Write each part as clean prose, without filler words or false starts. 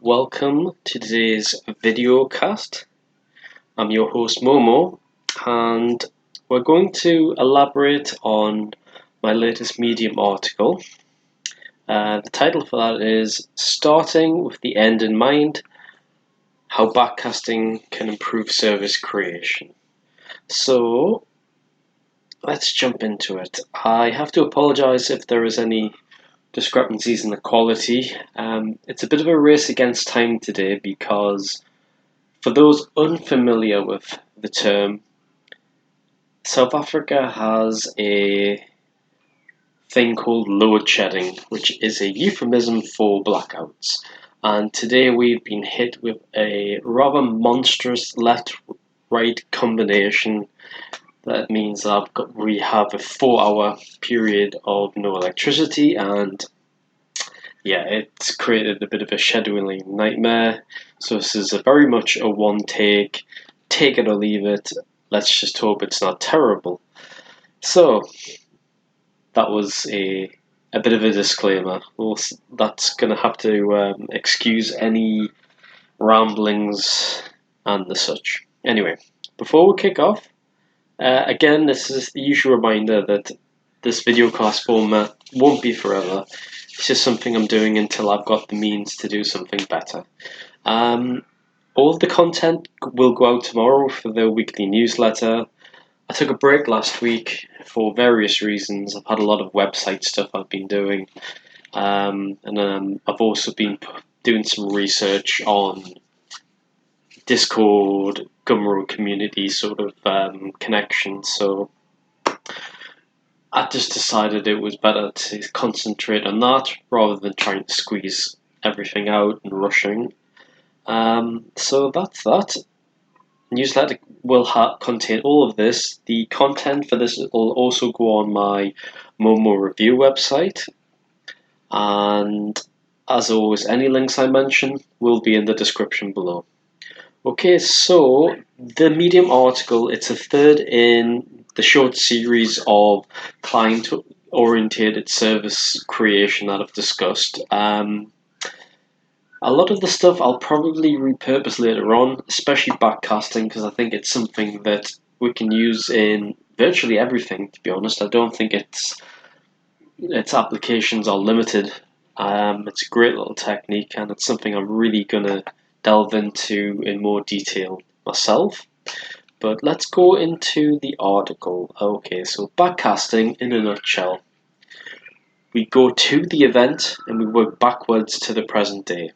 Welcome to today's video cast. I'm your host Momo, and we're going to elaborate on my latest Medium article. The title for that is Starting with the End in Mind, How Backcasting Can Improve Service Creation. So let's jump into it. I have to apologize if there is any discrepancies in the quality. It's a bit of a race against time today because for those unfamiliar with the term, South Africa has a thing called load shedding, which is a euphemism for blackouts. And today we've been hit with a rather monstrous left-right combination. That means we have a 4-hour period of no electricity, and it's created a bit of a scheduling nightmare. So this is very much a one take it or leave it. Let's just hope it's not terrible. So that was a bit of a disclaimer. That's going to have to excuse any ramblings and the such. Anyway, before we kick off, again, this is the usual reminder that this video class format won't be forever. It's just something I'm doing until I've got the means to do something better. All of the content will go out tomorrow for the weekly newsletter. I took a break last week for various reasons. I've had a lot of website stuff I've been doing. And I've also been doing some research on Discord, Gumroad community sort of connections. So I just decided it was better to concentrate on that rather than trying to squeeze everything out and rushing. So that's that. Newsletter will contain all of this. The content for this will also go on my Momo review website. And as always, any links I mention will be in the description below. Okay, so the Medium article, it's a third in the short series of client-oriented service creation that I've discussed. A lot of the stuff I'll probably repurpose later on, especially backcasting, because I think it's something that we can use in virtually everything, to be honest. I don't think its applications are limited. It's a great little technique, and it's something I'm really going to delve into in more detail myself. But let's go into the article. Okay, so backcasting in a nutshell. We go to the event and we work backwards to the present day.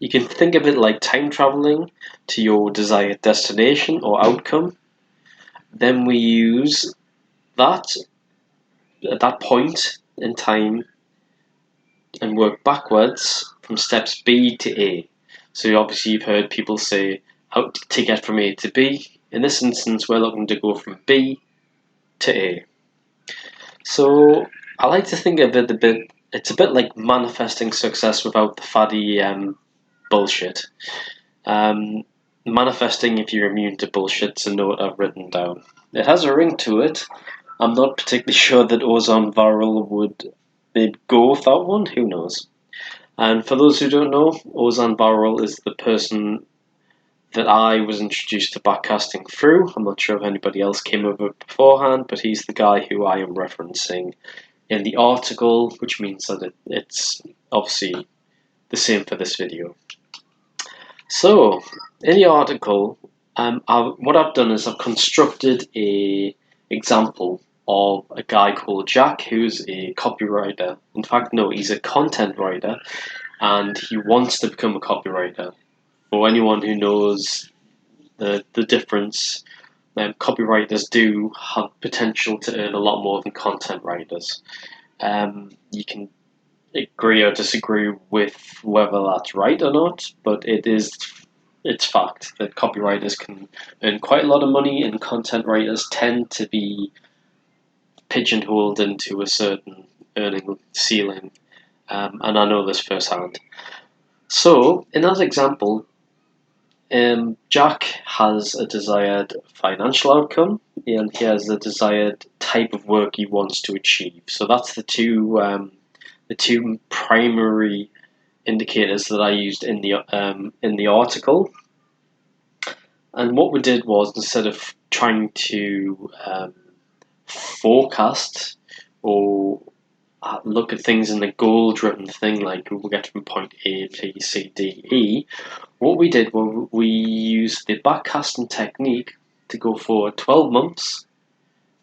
You can think of it like time traveling to your desired destination or outcome. Then we use that at that point in time and work backwards from steps B to A. So obviously you've heard people say how to get from A to B. In this instance, we're looking to go from B to A. So I like to think of it it's a bit like manifesting success without the faddy bullshit. Manifesting if you're immune to bullshit's a note I've written down. It has a ring to it. I'm not particularly sure that Ozan Varol would maybe go with that one. Who knows? And for those who don't know, Ozan Varol is the person that I was introduced to backcasting through. I'm not sure if anybody else came over beforehand, but he's the guy who I am referencing in the article, which means that it's obviously the same for this video. So, in the article, what I've done is I've constructed a example of a guy called Jack, who's a copywriter. In fact, no, he's a content writer, and he wants to become a copywriter. For anyone who knows the difference, copywriters do have potential to earn a lot more than content writers. You can agree or disagree with whether that's right or not, but it's fact that copywriters can earn quite a lot of money, and content writers tend to be pigeonholed into a certain earning ceiling, and I know this firsthand. So in that example, Jack has a desired financial outcome, and he has a desired type of work he wants to achieve. So that's the two primary indicators that I used in the article. And what we did was, instead of trying to forecast or look at things in a goal-driven thing, like we'll get from point A, B, C, D, E, what we did was we used the backcasting technique to go for 12 months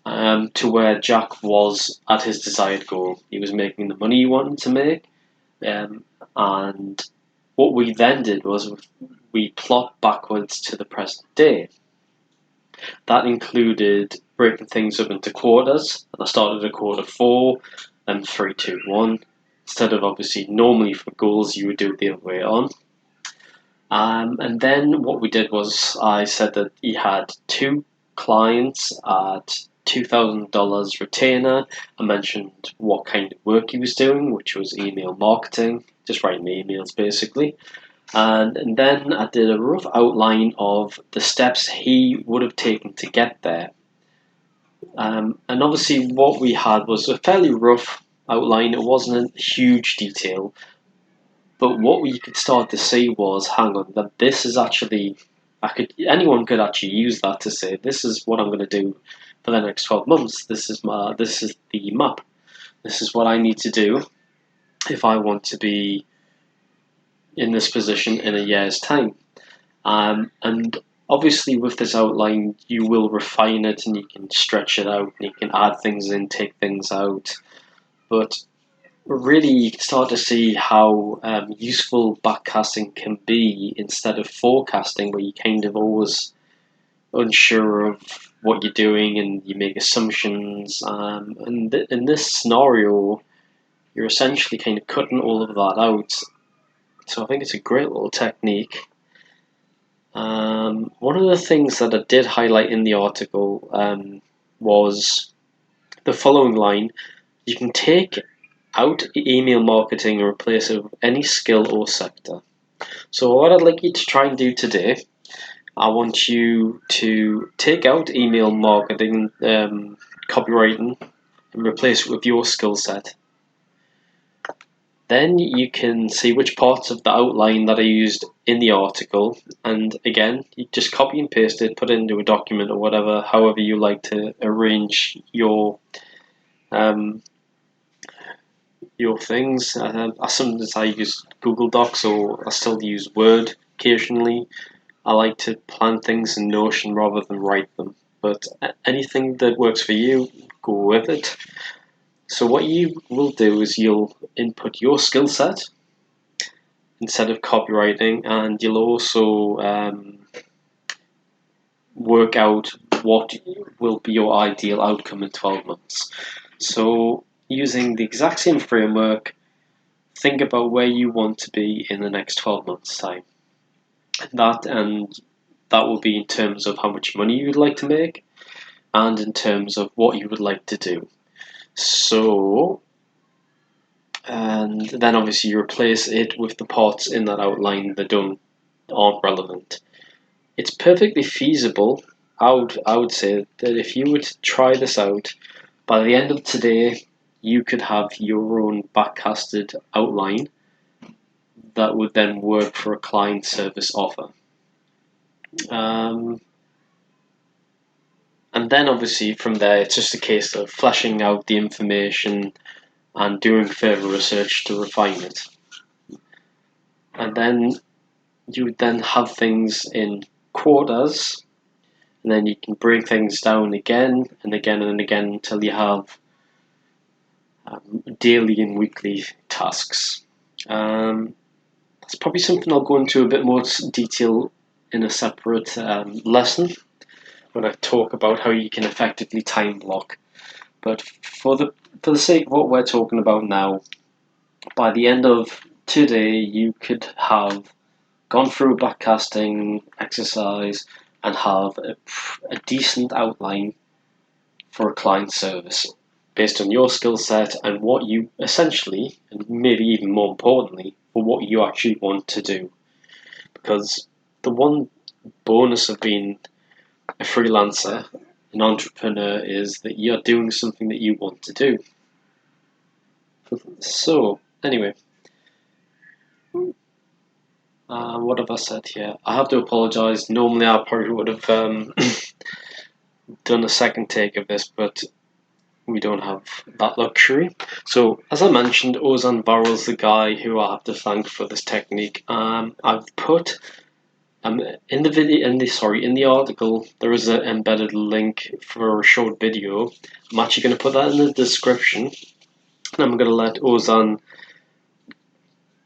to where Jack was at his desired goal. He was making the money he wanted to make, and what we then did was we plot backwards to the present day. That included breaking things up into quarters, and I started at quarter 4, then 3, 2, 1. Instead of obviously normally for goals you would do it the other way on. And then what we did was I said that he had 2 clients at $2,000 retainer. I mentioned what kind of work he was doing, which was email marketing, just writing emails basically. And then I did a rough outline of the steps he would have taken to get there. And obviously what we had was a fairly rough outline. It wasn't a huge detail. But what we could start to see was, hang on, that this is actually, anyone could actually use that to say, this is what I'm going to do for the next 12 months. This is the map. This is what I need to do if I want to be in this position in a year's time. And obviously with this outline, you will refine it and you can stretch it out and you can add things in, take things out. But really, you can start to see how useful backcasting can be instead of forecasting, where you kind of always unsure of what you're doing and you make assumptions. And in this scenario, you're essentially kind of cutting all of that out. So I think it's a great little technique. One of the things that I did highlight in the article was the following line: you can take out email marketing and replace it with any skill or sector. So what I'd like you to try and do today, I want you to take out email marketing, copywriting, and replace it with your skill set. Then you can see which parts of the outline that I used in the article, and again, you just copy and paste it, put it into a document or whatever, however you like to arrange your things. Sometimes I use Google Docs, or I still use Word occasionally. I like to plan things in Notion rather than write them. But anything that works for you, go with it. So what you will do is you'll input your skill set instead of copywriting, and you'll also work out what will be your ideal outcome in 12 months. So using the exact same framework, think about where you want to be in the next 12 months' time. That will be in terms of how much money you'd like to make and in terms of what you would like to do. So, and then obviously you replace it with the parts in that outline that aren't relevant. It's perfectly feasible. I would say that if you were to try this out, by the end of today, you could have your own backcasted outline that would then work for a client service offer. And then obviously from there, it's just a case of fleshing out the information and doing further research to refine it. And then you would then have things in quarters, and then you can break things down again and again and again until you have daily and weekly tasks. That's probably something I'll go into a bit more detail in a separate lesson when I talk about how you can effectively time block. But for the sake of what we're talking about now, by the end of today, you could have gone through a backcasting exercise and have a decent outline for a client service based on your skill set and what you essentially, and maybe even more importantly, for what you actually want to do. Because the one bonus of being a freelancer, an entrepreneur, is that you're doing something that you want to do. So, anyway, What have I said here? I have to apologise. Normally I probably would have done a second take of this, but we don't have that luxury. So, as I mentioned, Ozan Varol's the guy who I have to thank for this technique. I've put in the video, in the article, there is an embedded link for a short video. I'm actually going to put that in the description, and I'm going to let Ozan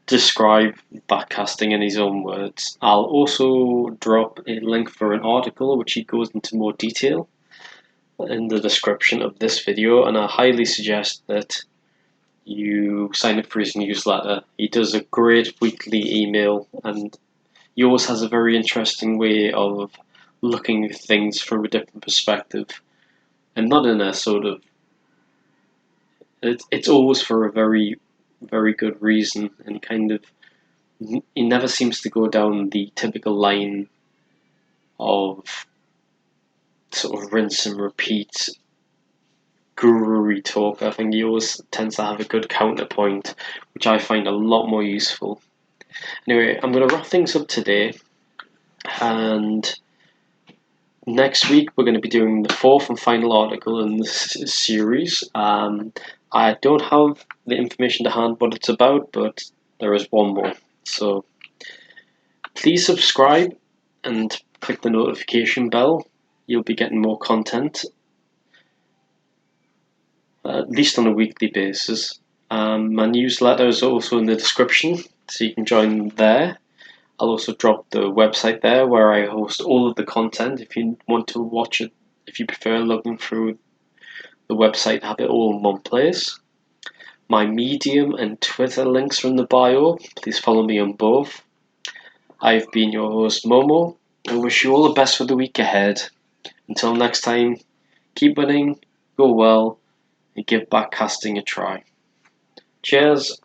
describe backcasting in his own words. I'll also drop a link for an article which he goes into more detail in the description of this video, and I highly suggest that you sign up for his newsletter. He does a great weekly email, and he always has a very interesting way of looking at things from a different perspective, and not in a sort of it's always for a very very good reason, and kind of he never seems to go down the typical line of sort of rinse and repeat guru talk. I think he always tends to have a good counterpoint, which I find a lot more useful. Anyway, I'm going to wrap things up today, and next week we're going to be doing the fourth and final article in this series. I don't have the information to hand what it's about, but there is one more. So please subscribe and click the notification bell. You'll be getting more content, at least on a weekly basis. My newsletter is also in the description, so you can join there. I'll also drop the website there where I host all of the content if you want to watch it, if you prefer looking through the website, have it all in one place. My Medium and Twitter links are in the bio. Please follow me on both. I've been your host, Momo. I wish you all the best for the week ahead. Until next time, keep winning, go well, and give backcasting a try. Cheers.